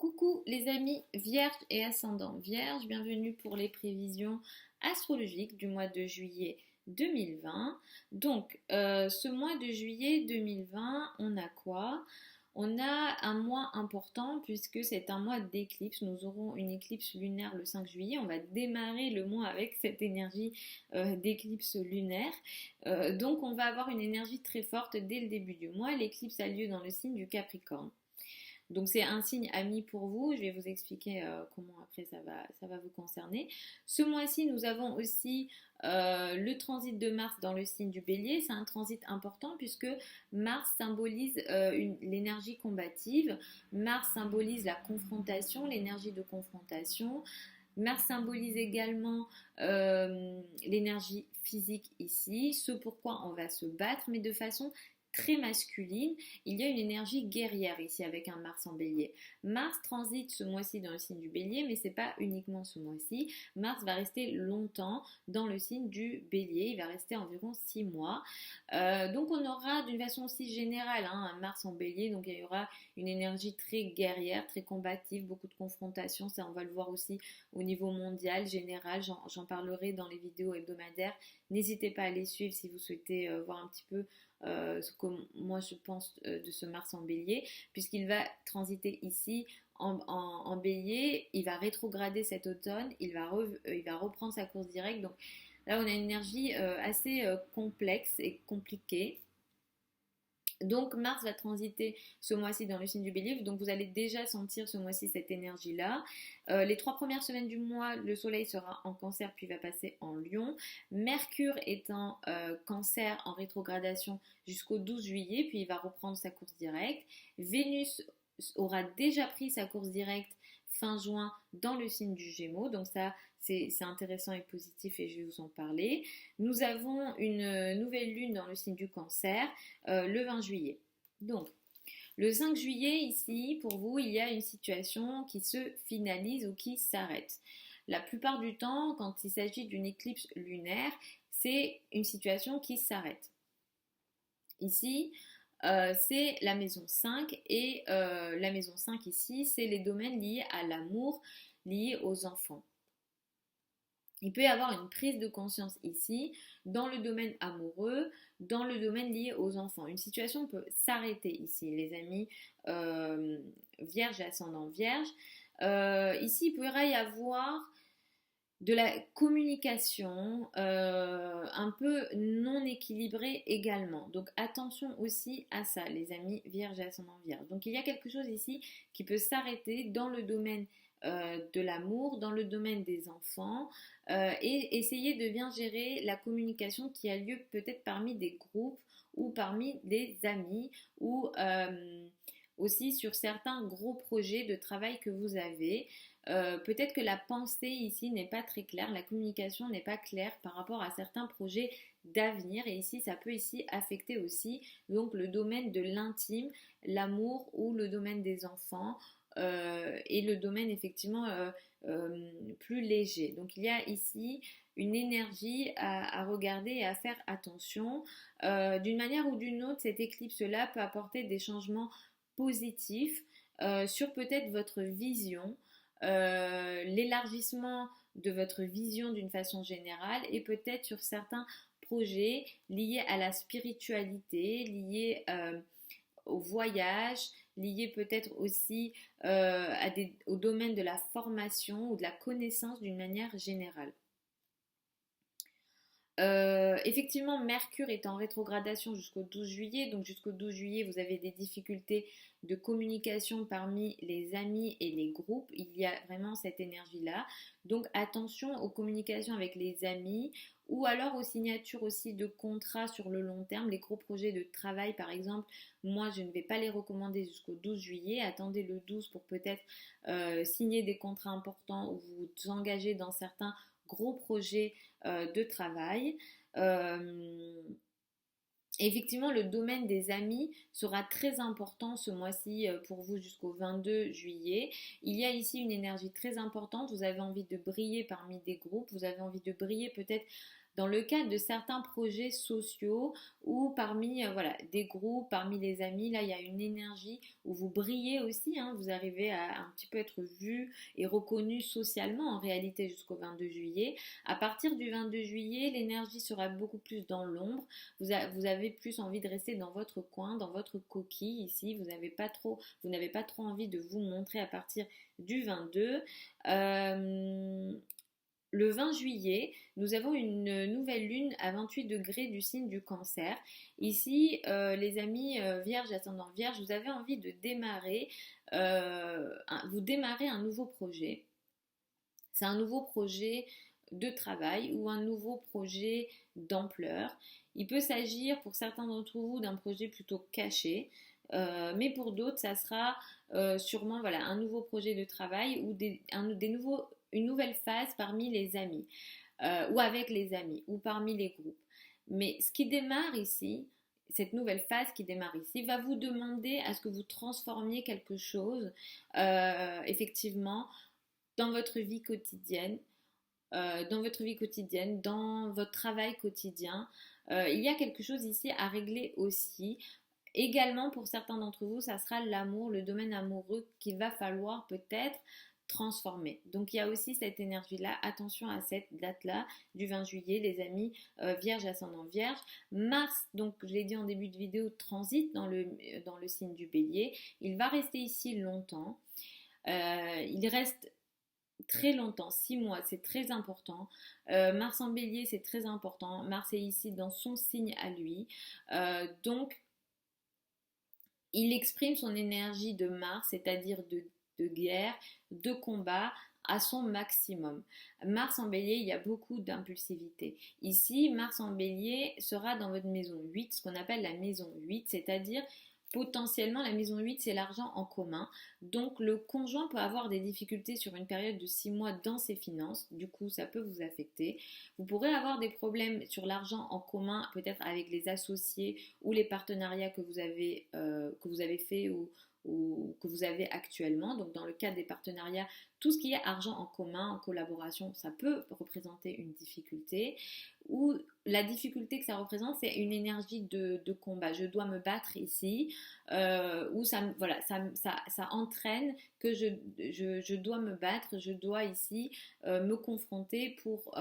Coucou les amis Vierge et ascendant Vierge, bienvenue pour les prévisions astrologiques du mois de juillet 2020. Donc, ce mois de juillet 2020, on a quoi? On a un mois important puisque c'est un mois d'éclipse. Nous aurons une éclipse lunaire le 5 juillet. On va démarrer le mois avec cette énergie d'éclipse lunaire. Donc, on va avoir une énergie très forte dès le début du mois. L'éclipse a lieu dans le signe du Capricorne. Donc c'est un signe ami pour vous, je vais vous expliquer comment après ça va vous concerner. Ce mois-ci, nous avons aussi le transit de Mars dans le signe du Bélier. C'est un transit important puisque Mars symbolise l'énergie combative, Mars symbolise la confrontation, l'énergie de confrontation. Mars symbolise également l'énergie physique ici, ce pourquoi on va se battre, mais de façon très masculine. Il y a une énergie guerrière ici avec un Mars en bélier. Mars transite ce mois-ci dans le signe du bélier, mais c'est pas uniquement ce mois-ci. Mars va rester longtemps dans le signe du bélier, il va rester environ 6 mois. Donc on aura d'une façon aussi générale un Mars en bélier, donc il y aura une énergie très guerrière, très combative, beaucoup de confrontations, ça on va le voir aussi au niveau mondial, général, j'en parlerai dans les vidéos hebdomadaires. N'hésitez pas à les suivre si vous souhaitez voir un petit peu ce que moi je pense de ce Mars en bélier, puisqu'il va transiter ici en bélier, il va rétrograder cet automne, il va reprendre sa course directe. Donc là on a une énergie assez complexe et compliquée. Donc Mars va transiter ce mois-ci dans le signe du Bélier, donc vous allez déjà sentir ce mois-ci cette énergie-là. Les 3 premières semaines du mois, le Soleil sera en Cancer puis va passer en Lion. Mercure est en Cancer en rétrogradation jusqu'au 12 juillet, puis il va reprendre sa course directe. Vénus aura déjà pris sa course directe fin juin dans le signe du Gémeaux, donc ça c'est intéressant et positif et je vais vous en parler. Nous avons une nouvelle lune dans le signe du Cancer le 20 juillet. Donc, le 5 juillet, ici, pour vous, il y a une situation qui se finalise ou qui s'arrête. La plupart du temps, quand il s'agit d'une éclipse lunaire, c'est une situation qui s'arrête. Ici, c'est la maison 5 et la maison 5 ici, c'est les domaines liés à l'amour, liés aux enfants. Il peut y avoir une prise de conscience ici, dans le domaine amoureux, dans le domaine lié aux enfants. Une situation peut s'arrêter ici, les amis vierges et ascendant vierge. Ici, il pourrait y avoir de la communication un peu non équilibrée également. Donc attention aussi à ça, les amis vierges et ascendant vierge. Donc il y a quelque chose ici qui peut s'arrêter dans le domaine de l'amour, dans le domaine des enfants et essayer de bien gérer la communication qui a lieu peut-être parmi des groupes ou parmi des amis ou aussi sur certains gros projets de travail que vous avez. Peut-être que la pensée ici n'est pas très claire, la communication n'est pas claire par rapport à certains projets d'avenir et ici ça peut ici affecter aussi donc le domaine de l'intime, l'amour ou le domaine des enfants et le domaine effectivement plus léger. Donc il y a ici une énergie à regarder et à faire attention. D'une manière ou d'une autre, cette éclipse-là peut apporter des changements positifs sur peut-être votre vision, l'élargissement de votre vision d'une façon générale et peut-être sur certains projets liés à la spiritualité, liés au voyage, liés peut-être aussi au domaine de la formation ou de la connaissance d'une manière générale. Effectivement, Mercure est en rétrogradation jusqu'au 12 juillet. Donc jusqu'au 12 juillet, vous avez des difficultés de communication parmi les amis et les groupes. Il y a vraiment cette énergie-là. Donc attention aux communications avec les amis ou alors aux signatures aussi de contrats sur le long terme. Les gros projets de travail, par exemple, moi, je ne vais pas les recommander jusqu'au 12 juillet. Attendez le 12 pour peut-être signer des contrats importants ou vous engager dans certains gros projets de travail. Effectivement, le domaine des amis sera très important ce mois-ci pour vous jusqu'au 22 juillet. Il y a ici une énergie très importante. Vous avez envie de briller parmi des groupes. Vous avez envie de briller peut-être dans le cadre de certains projets sociaux ou parmi voilà, des groupes, parmi les amis. Là, il y a une énergie où vous brillez aussi, hein, vous arrivez à un petit peu être vu et reconnu socialement en réalité jusqu'au 22 juillet. À partir du 22 juillet, l'énergie sera beaucoup plus dans l'ombre. Vous avez plus envie de rester dans votre coin, dans votre coquille ici. Vous n'avez pas trop envie de vous montrer à partir du 22. Le 20 juillet, nous avons une nouvelle lune à 28 degrés du signe du Cancer. Ici, les amis vierges, ascendant vierge, vous avez envie de démarrer, vous démarrez un nouveau projet. C'est un nouveau projet de travail ou un nouveau projet d'ampleur. Il peut s'agir pour certains d'entre vous d'un projet plutôt caché, mais pour d'autres, ça sera sûrement voilà, un nouveau projet de travail ou une nouvelle phase parmi les amis ou avec les amis ou parmi les groupes. Mais ce qui démarre ici, cette nouvelle phase qui démarre ici, va vous demander à ce que vous transformiez quelque chose effectivement dans votre vie quotidienne, dans votre travail quotidien. Il y a quelque chose ici à régler aussi. Également, pour certains d'entre vous, ça sera l'amour, le domaine amoureux qu'il va falloir peut-être transformer. Donc il y a aussi cette énergie-là. Attention à cette date-là du 20 juillet, les amis vierge, ascendant vierge. Mars, donc je l'ai dit en début de vidéo, transite dans le signe du bélier. Il va rester ici longtemps. Il reste très longtemps, 6 mois, c'est très important. Mars en bélier, c'est très important. Mars est ici dans son signe à lui. Donc, il exprime son énergie de Mars, c'est-à-dire de guerre, de combat, à son maximum. Mars en bélier, il y a beaucoup d'impulsivité. Ici, Mars en bélier sera dans votre maison 8, ce qu'on appelle la maison 8, c'est-à-dire potentiellement la maison 8, c'est l'argent en commun. Donc le conjoint peut avoir des difficultés sur une période de 6 mois dans ses finances. Du coup, ça peut vous affecter. Vous pourrez avoir des problèmes sur l'argent en commun, peut-être avec les associés ou les partenariats que vous avez fait ou que vous avez actuellement. Donc dans le cadre des partenariats, tout ce qui est argent en commun, en collaboration, ça peut représenter une difficulté. Ou la difficulté que ça représente, c'est une énergie de combat. Je dois me battre ici, où ça entraîne que je dois me battre, je dois ici me confronter pour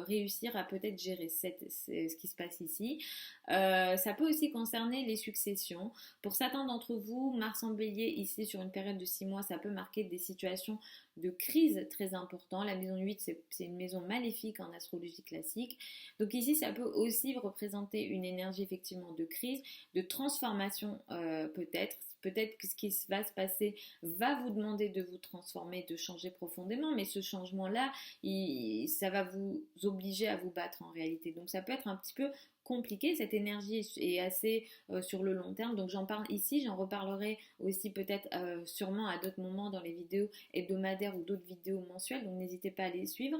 réussir à peut-être gérer ce qui se passe ici. Ça peut aussi concerner les successions. Pour certains d'entre vous, Mars en bélier, ici sur une période de 6 mois, ça peut marquer des situations de crise très importantes. La maison 8, c'est une maison maléfique en astrologie classique. Donc ici, ça peut aussi représenter une énergie effectivement de crise, de transformation peut-être. Peut-être que ce qui va se passer va vous demander de vous transformer, de changer profondément, mais ce changement-là, ça va vous obliger à vous battre en réalité. Donc ça peut être un petit peu compliqué, cette énergie est assez sur le long terme, donc j'en parle ici, j'en reparlerai aussi peut-être sûrement à d'autres moments dans les vidéos hebdomadaires ou d'autres vidéos mensuelles, donc n'hésitez pas à les suivre.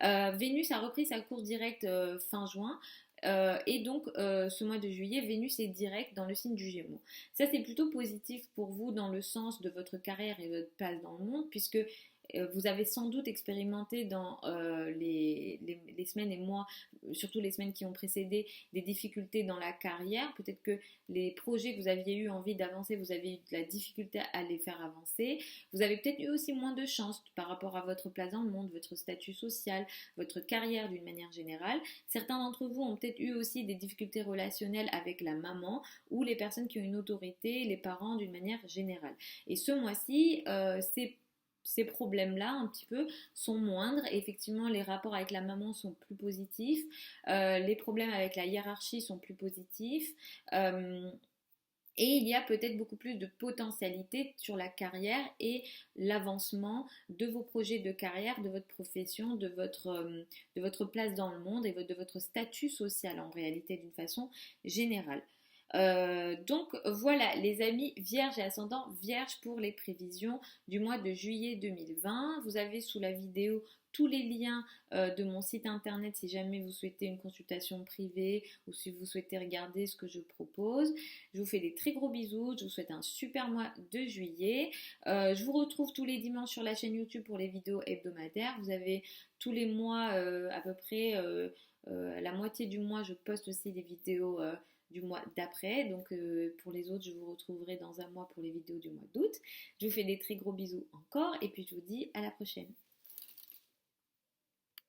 Vénus a repris sa course directe fin juin. Et donc ce mois de juillet, Vénus est direct dans le signe du Gémeaux. Ça c'est plutôt positif pour vous dans le sens de votre carrière et votre place dans le monde, puisque vous avez sans doute expérimenté dans les semaines et mois, surtout les semaines qui ont précédé, des difficultés dans la carrière. Peut-être que les projets que vous aviez eu envie d'avancer, vous avez eu de la difficulté à les faire avancer. Vous avez peut-être eu aussi moins de chance par rapport à votre place dans le monde, votre statut social, votre carrière d'une manière générale. Certains d'entre vous ont peut-être eu aussi des difficultés relationnelles avec la maman ou les personnes qui ont une autorité, les parents d'une manière générale. Et ce mois-ci, ces problèmes-là, un petit peu, sont moindres. Et effectivement, les rapports avec la maman sont plus positifs. Les problèmes avec la hiérarchie sont plus positifs. Et il y a peut-être beaucoup plus de potentialité sur la carrière et l'avancement de vos projets de carrière, de votre profession, de votre place dans le monde et de votre statut social en réalité d'une façon générale. Donc voilà les amis vierges et ascendant vierge pour les prévisions du mois de juillet 2020. Vous avez sous la vidéo tous les liens de mon site internet si jamais vous souhaitez une consultation privée ou si vous souhaitez regarder ce que je propose. Je vous fais des très gros bisous, je vous souhaite un super mois de juillet. Je vous retrouve tous les dimanches sur la chaîne YouTube pour les vidéos hebdomadaires. Vous avez tous les mois à peu près la moitié du mois, je poste aussi des vidéos du mois d'après. Donc pour les autres, je vous retrouverai dans un mois pour les vidéos du mois d'août. Je vous fais des très gros bisous encore et puis je vous dis à la prochaine.